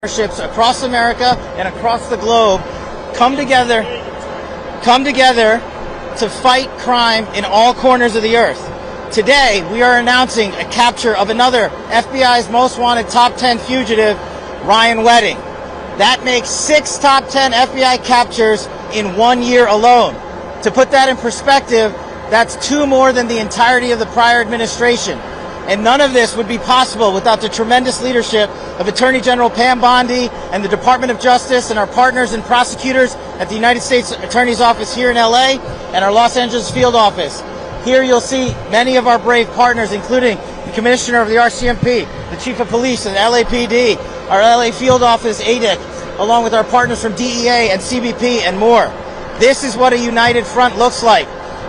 partnerships across America and across the globe come together to fight crime in all corners of the earth. Today, we are announcing a capture of another FBI's most wanted top 10 fugitive, Ryan Wedding. That makes 6 top 10 FBI captures in 1 year alone. To put that in perspective, that's 2 more than the entirety of the prior administration. And none of this would be possible without the tremendous leadership of Attorney General Pam Bondi and the Department of Justice and our partners and prosecutors at the United States Attorney's Office here in LA and our Los Angeles field office. Here you'll see many of our brave partners, including the Commissioner of the RCMP, the Chief of Police and LAPD, our LA field office, ADIC, along with our partners from DEA and CBP and more. This is what a united front looks like.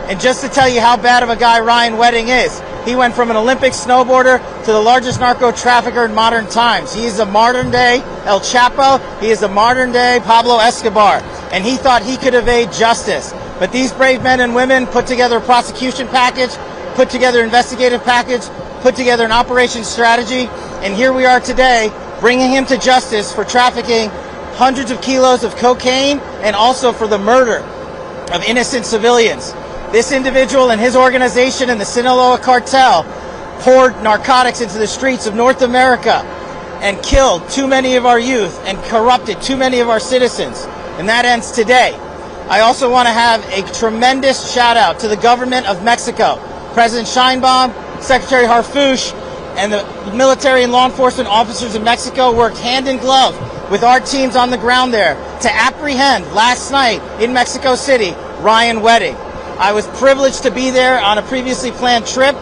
And just to tell you how bad of a guy Ryan Wedding is, he went from an Olympic snowboarder to the largest narco trafficker in modern times. He is a modern day El Chapo. He is a modern day Pablo Escobar. And he thought he could evade justice. But these brave men and women put together a prosecution package, put together an investigative package, put together an operations strategy. And here we are today, bringing him to justice for trafficking hundreds of kilos of cocaine and also for the murder of innocent civilians. This individual and his organization and the Sinaloa cartel poured narcotics into the streets of North America and killed too many of our youth and corrupted too many of our citizens. And that ends today. I also want to have a tremendous shout out to the government of Mexico. President Sheinbaum, Secretary Harfuch, and the military and law enforcement officers of Mexico worked hand in glove with our teams on the ground there to apprehend last night in Mexico City, Ryan Wedding. I was privileged to be there on a previously planned trip,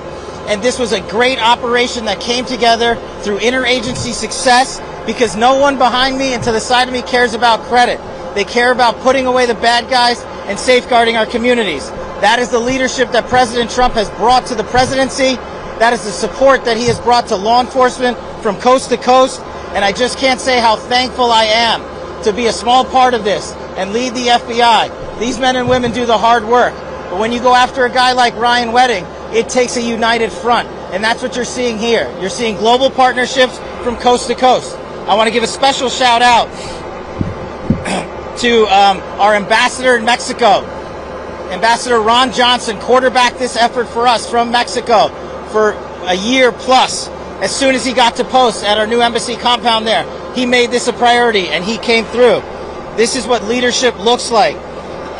and this was a great operation that came together through interagency success because no one behind me and to the side of me cares about credit. They care about putting away the bad guys and safeguarding our communities. That is the leadership that President Trump has brought to the presidency. That is the support that he has brought to law enforcement from coast to coast. And I just can't say how thankful I am to be a small part of this and lead the FBI. These men and women do the hard work. But when you go after a guy like Ryan Wedding, it takes a united front. And that's what you're seeing here. You're seeing global partnerships from coast to coast. I want to give a special shout out to our ambassador in Mexico. Ambassador Ron Johnson quarterbacked this effort for us from Mexico for a year plus. As soon as he got to post at our new embassy compound there, he made this a priority and he came through. This is what leadership looks like.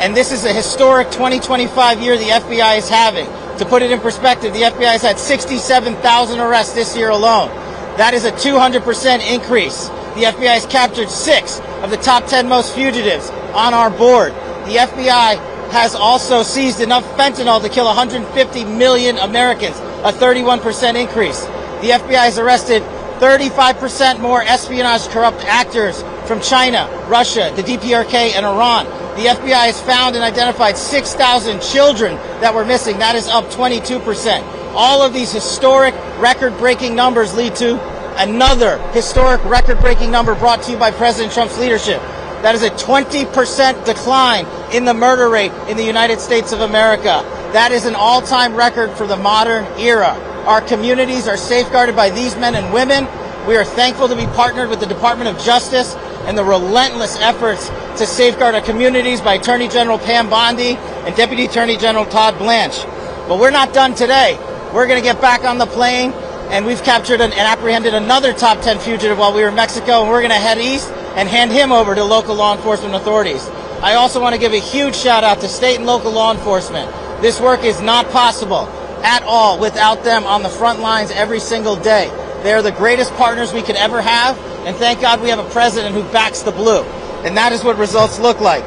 And this is a historic 2025 year the FBI is having. To put it in perspective, the FBI has had 67,000 arrests this year alone. That is a 200% increase. The FBI has captured 6 of the top 10 most fugitives on our board. The FBI has also seized enough fentanyl to kill 150 million Americans, a 31% increase. The FBI has arrested 35% more espionage corrupt actors from China, Russia, the DPRK, and Iran. The FBI has found and identified 6,000 children that were missing. That is up 22%. All of these historic record-breaking numbers lead to another historic record-breaking number brought to you by President Trump's leadership. That is a 20% decline in the murder rate in the United States of America. That is an all-time record for the modern era. Our communities are safeguarded by these men and women. We are thankful to be partnered with the Department of Justice and the relentless efforts to safeguard our communities by Attorney General Pam Bondi and Deputy Attorney General Todd Blanche. But we're not done today. We're going to get back on the plane, and we've captured and apprehended another top 10 fugitive while we were in Mexico, and we're going to head east and hand him over to local law enforcement authorities. I also want to give a huge shout out to state and local law enforcement. This work is not possible at all without them on the front lines every single day. They are the greatest partners we could ever have, and thank God we have a president who backs the blue. And that is what results look like.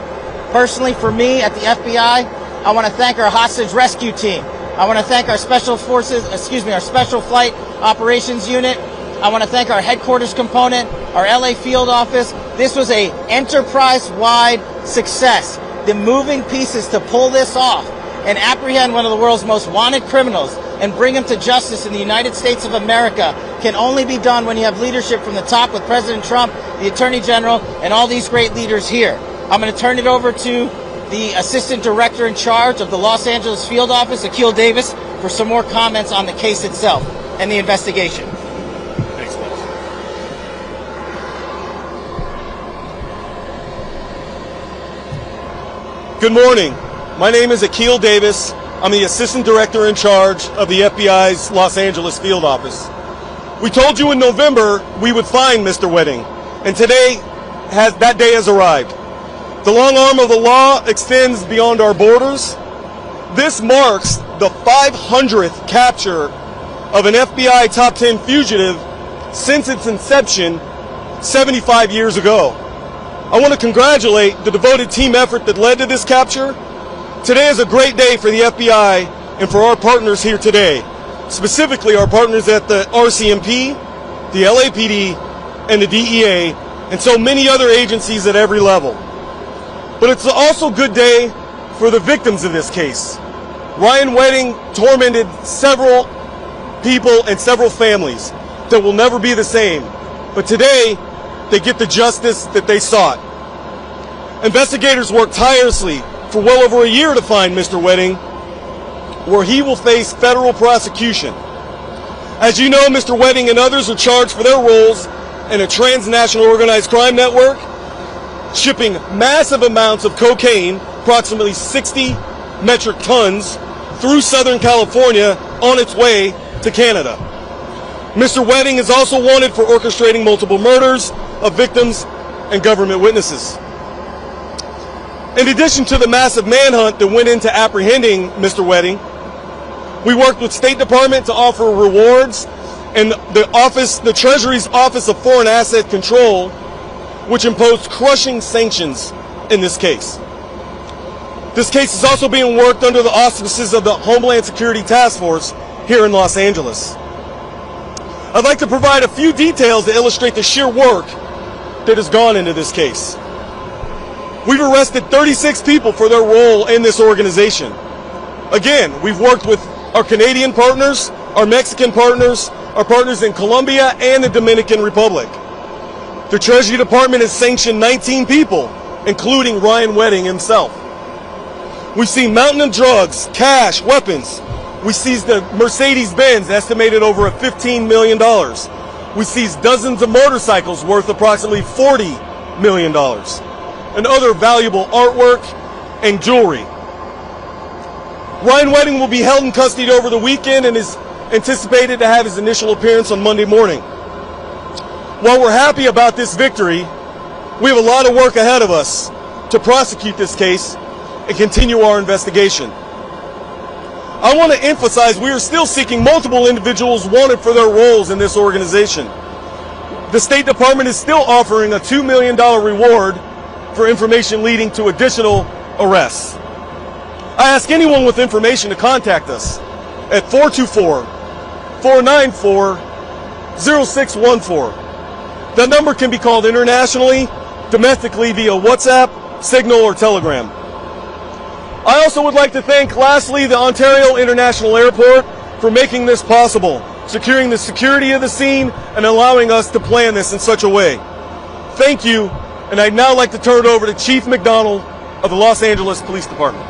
Personally, for me at the FBI, I want to thank our hostage rescue team. I want to thank our special flight operations unit. I want to thank our headquarters component, our LA field office. This was a enterprise-wide success. The moving pieces to pull this off and apprehend one of the world's most wanted criminals and bring him to justice in the United States of America can only be done when you have leadership from the top with President Trump, the Attorney General, and all these great leaders here. I'm going to turn it over to the Assistant Director in charge of the Los Angeles Field Office, Akil Davis, for some more comments on the case itself and the investigation. Thanks, Paul. Good morning. My name is Akil Davis. I'm the Assistant Director in charge of the FBI's Los Angeles field office. We told you in November we would find Mr. Wedding, and today that day has arrived. The long arm of the law extends beyond our borders. This marks the 500th capture of an FBI top 10 fugitive since its inception 75 years ago. I want to congratulate the devoted team effort that led to this capture. Today is a great day for the FBI and for our partners here today, specifically our partners at the RCMP, the LAPD, and the DEA, and so many other agencies at every level. But it's also a good day for the victims of this case. Ryan Wedding tormented several people and several families that will never be the same. But today, they get the justice that they sought. Investigators worked tirelessly for well over a year to find Mr. Wedding, where he will face federal prosecution. As you know, Mr. Wedding and others are charged for their roles in a transnational organized crime network, shipping massive amounts of cocaine, approximately 60 metric tons, through Southern California on its way to Canada. Mr. Wedding is also wanted for orchestrating multiple murders of victims and government witnesses. In addition to the massive manhunt that went into apprehending Mr. Wedding, we worked with State Department to offer rewards, and the Treasury's Office of Foreign Asset Control, which imposed crushing sanctions in this case. This case is also being worked under the auspices of the Homeland Security Task Force here in Los Angeles. I'd like to provide a few details to illustrate the sheer work that has gone into this case. We've arrested 36 people for their role in this organization. Again, we've worked with our Canadian partners, our Mexican partners, our partners in Colombia and the Dominican Republic. The Treasury Department has sanctioned 19 people, including Ryan Wedding himself. We've seen mountain of drugs, cash, weapons. We seized the Mercedes-Benz, estimated over $15 million. We seized dozens of motorcycles worth approximately $40 million, and other valuable artwork and jewelry. Ryan Wedding will be held in custody over the weekend and is anticipated to have his initial appearance on Monday morning. While we're happy about this victory, we have a lot of work ahead of us to prosecute this case and continue our investigation. I want to emphasize we are still seeking multiple individuals wanted for their roles in this organization. The State Department is still offering a $2 million reward for information leading to additional arrests. I ask anyone with information to contact us at 424-494-0614. That number can be called internationally, domestically via WhatsApp, Signal, or Telegram. I also would like to thank, lastly, the Ontario International Airport for making this possible, securing the security of the scene and allowing us to plan this in such a way. Thank you, and I'd now like to turn it over to Chief McDonald of the Los Angeles Police Department.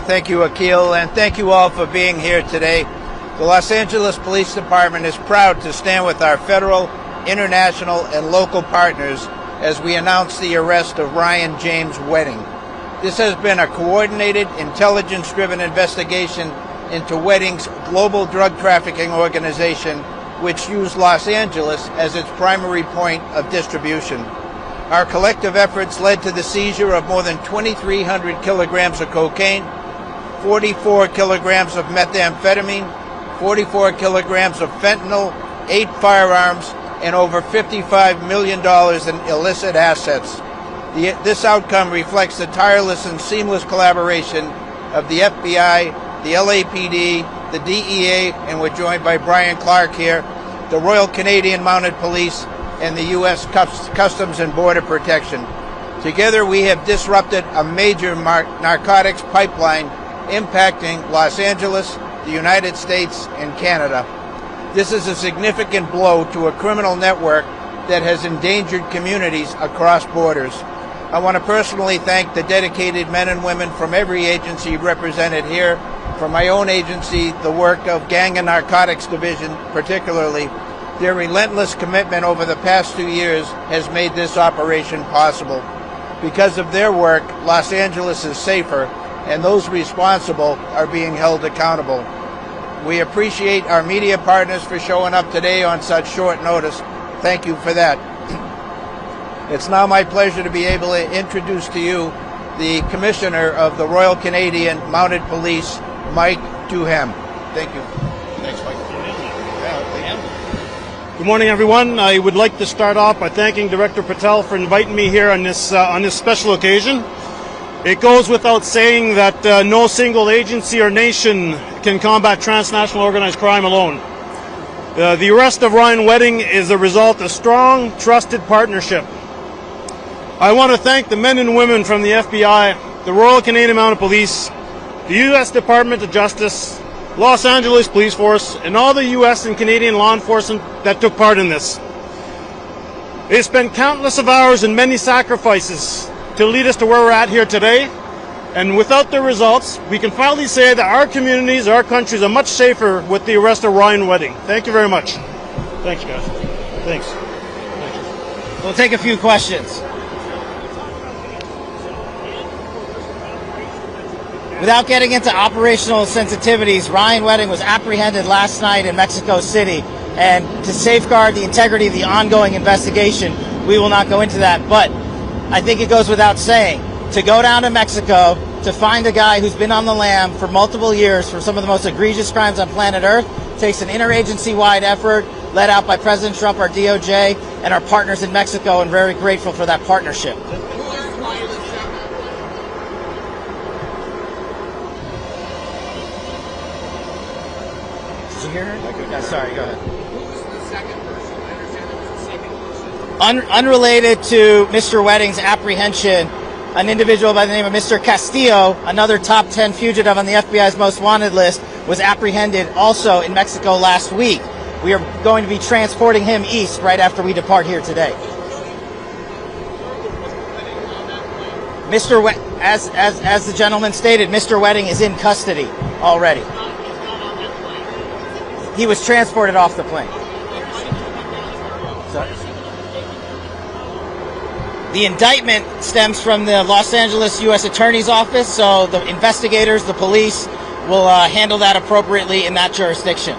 Thank you, Akil, and thank you all for being here today. The Los Angeles Police Department is proud to stand with our federal, international, and local partners as we announce the arrest of Ryan James Wedding. This has been a coordinated, intelligence-driven investigation into Wedding's global drug trafficking organization, which used Los Angeles as its primary point of distribution. Our collective efforts led to the seizure of more than 2,300 kilograms of cocaine, 44 kilograms of methamphetamine, 44 kilograms of fentanyl, 8 firearms, and over $55 million in illicit assets. This outcome reflects the tireless and seamless collaboration of the FBI, the LAPD, the DEA, and we're joined by Brian Clark here, the Royal Canadian Mounted Police, and the U.S. Customs and Border Protection. Together, we have disrupted a major narcotics pipeline impacting Los Angeles, the United States, and Canada. This is a significant blow to a criminal network that has endangered communities across borders. I want to personally thank the dedicated men and women from every agency represented here, from my own agency, the work of Gang and Narcotics Division particularly, Their relentless commitment over the past 2 years has made this operation possible. Because of their work, Los Angeles is safer, and those responsible are being held accountable. We appreciate our media partners for showing up today on such short notice. Thank you for that. It's now my pleasure to be able to introduce to you the Commissioner of the Royal Canadian Mounted Police, Mike Duhem. Thank you. Thanks, Mike. Good morning, everyone. I would like to start off by thanking Director Patel for inviting me here on this special occasion. It goes without saying that no single agency or nation can combat transnational organized crime alone. The arrest of Ryan Wedding is a result of strong, trusted partnership. I want to thank the men and women from the FBI, the Royal Canadian Mounted Police, the U.S. Department of Justice, Los Angeles Police Force, and all the U.S. and Canadian law enforcement that took part in this. They spent countless of hours and many sacrifices to lead us to where we're at here today. And without the results, we can finally say that our communities, our countries are much safer with the arrest of Ryan Wedding. Thank you very much. Thanks, guys. Thanks. We'll take a few questions. Without getting into operational sensitivities, Ryan Wedding was apprehended last night in Mexico City, and to safeguard the integrity of the ongoing investigation, we will not go into that. But I think it goes without saying, to go down to Mexico to find a guy who's been on the lam for multiple years for some of the most egregious crimes on planet Earth takes an interagency-wide effort led out by President Trump, our DOJ, and our partners in Mexico, and very grateful for that partnership. Did you hear her? No, sorry, go ahead. Unrelated to Mr. Wedding's apprehension, an individual by the name of Mr. Castillo, another top 10 fugitive on the FBI's most wanted list, was apprehended also in Mexico last week. We are going to be transporting him east right after we depart here today. As the gentleman stated, Mr. Wedding is in custody already. He was transported off the plane. Sorry. The indictment stems from the Los Angeles U.S. Attorney's Office, so the investigators, the police, will handle that appropriately in that jurisdiction.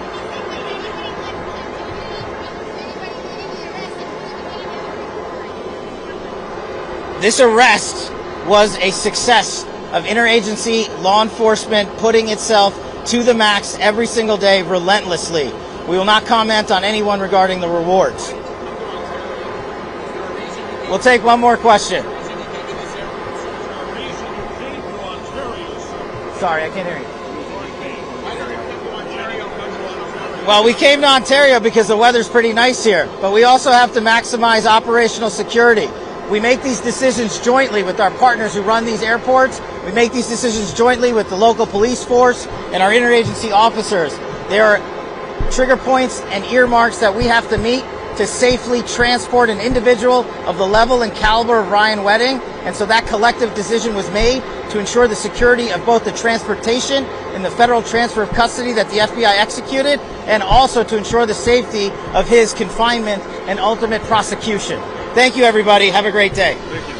This arrest was a success of interagency law enforcement putting itself to the max every single day relentlessly. We will not comment on anyone regarding the rewards. We'll take one more question. Sorry, I can't hear you. Well, we came to Ontario because the weather's pretty nice here, but we also have to maximize operational security. We make these decisions jointly with our partners who run these airports. We make these decisions jointly with the local police force and our interagency officers. There are trigger points and earmarks that we have to meet to safely transport an individual of the level and caliber of Ryan Wedding. And so that collective decision was made to ensure the security of both the transportation and the federal transfer of custody that the FBI executed, and also to ensure the safety of his confinement and ultimate prosecution. Thank you, everybody. Have a great day. Thank you.